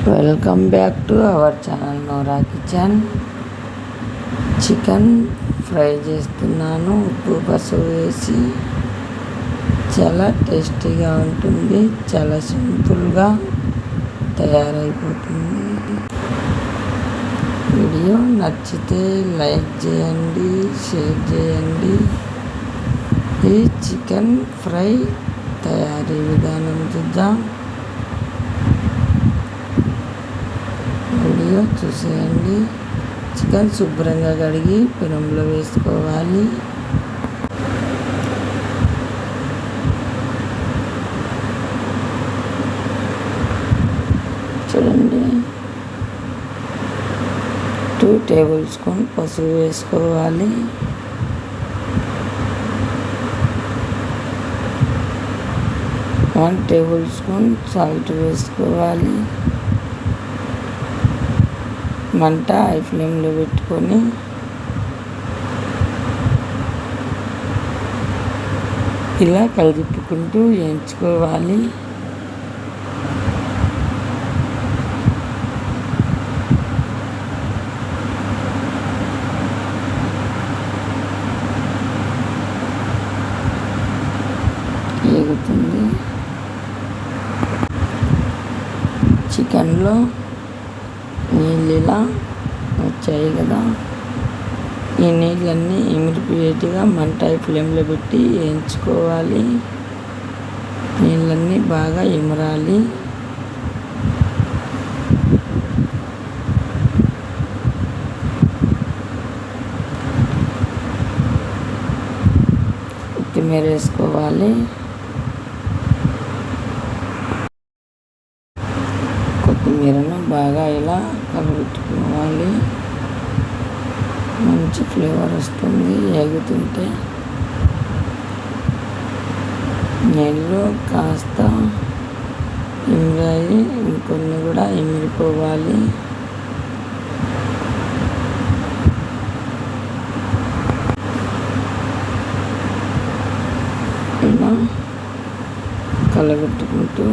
Welcome back to our channel Nora Kitchen. Chicken fry చేస్తున్నాను ఉప్పు పసుపు వేసి. చాలా టేస్టీగా ఉంటుంది, చాలా సింపుల్గా తయారైపోతుంది. వీడియో నచ్చితే లైక్ చేయండి, షేర్ చేయండి. ఈ చికెన్ ఫ్రై తయారీ విధానం చూద్దాం. వీడియో చూసేయండి. చికెన్ శుభ్రంగా కడిగి పెనంలో వేసుకోవాలి. చూడండి, 2 టేబుల్ స్పూన్ పసుపు వేసుకోవాలి. వన్ టేబుల్ స్పూన్ సాల్ట్ వేసుకోవాలి. మంట హై ఫ్లేమ్లో పెట్టుకొని ఇలా కలిపుకుంటూ వేయించుకోవాలి. ఎగుతుంది. చికెన్లో నీళ్ళు ఇలా వచ్చాయి కదా, ఈ నీళ్ళన్నీ ఇమిడిపోయేట్టుగా మంట ఫ్లేమ్లో పెట్టి వేయించుకోవాలి. నీళ్ళన్నీ బాగా ఇమరాలి. కొత్తిమీర వేసుకోవాలి. కొత్తిమీరను బాగా ఇలా కలబెట్టుకోవాలి. మంచి ఫ్లేవర్ వస్తుంది ఎగుతుంటే. నీళ్ళు కాస్త ఇమిరాయి, ఇంకొన్ని కూడా ఇమిరిపోవాలి. ఇలా కలబెట్టుకుంటూ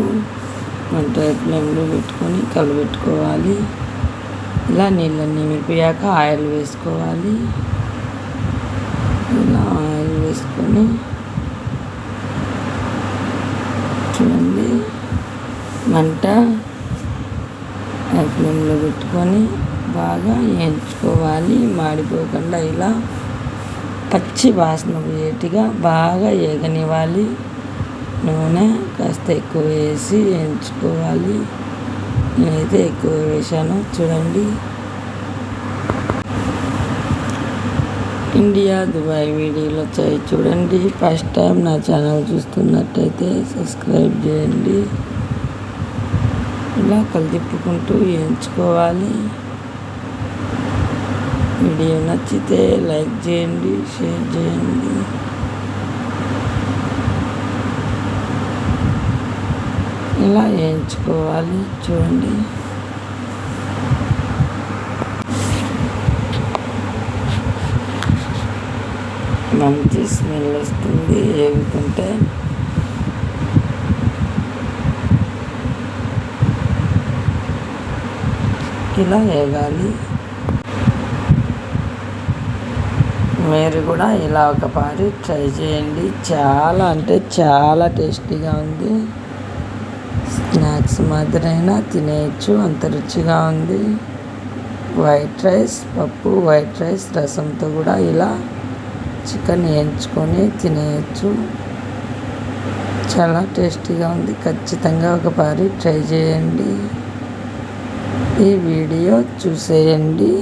మంట ఫ్లేమ్లో పెట్టుకొని కలబెట్టుకోవాలి. ఇలా నీళ్ళన్నీ మిరిపోయాక ఆయిల్ వేసుకోవాలి. ఇలా ఆయిల్ వేసుకొని చూడండి, మంట హై ఫ్లేమ్లో పెట్టుకొని బాగా వేయించుకోవాలి. మాడిపోకుండా ఇలా పచ్చి వాసన పోయేట్టుగా బాగా ఏగనివ్వాలి. నూనె కాస్త ఎక్కువ వేసి వేయించుకోవాలి. నేనైతే ఎక్కువ వేసాను. చూడండి, ఇండియా దుబాయ్ వీడియోలు వచ్చాయి చూడండి. ఫస్ట్ టైం నా ఛానల్ చూస్తున్నట్టయితే సబ్స్క్రైబ్ చేయండి. ఇలా కలిపుకుంటూ వేయించుకోవాలి. వీడియో నచ్చితే లైక్ చేయండి, షేర్ చేయండి. ఇలా వేయించుకోవాలి. చూడండి, మంచి స్మెల్ వస్తుంది వేగుతుంటే. ఇలా వేగాలి. మీరు కూడా ఇలా ఒకసారి ట్రై చేయండి. చాలా అంటే చాలా టేస్టీగా ఉంది. స్నాక్స్ మాదిరైనా తినేయచ్చు, అంత రుచిగా ఉంది. వైట్ రైస్, పప్పు, వైట్ రైస్, రసంతో కూడా ఇలా చికెన్ వేయించుకొని తినేయచ్చు. చాలా టేస్టీగా ఉంది. ఖచ్చితంగా ఒకసారి ట్రై చేయండి. ఈ వీడియో చూసేయండి.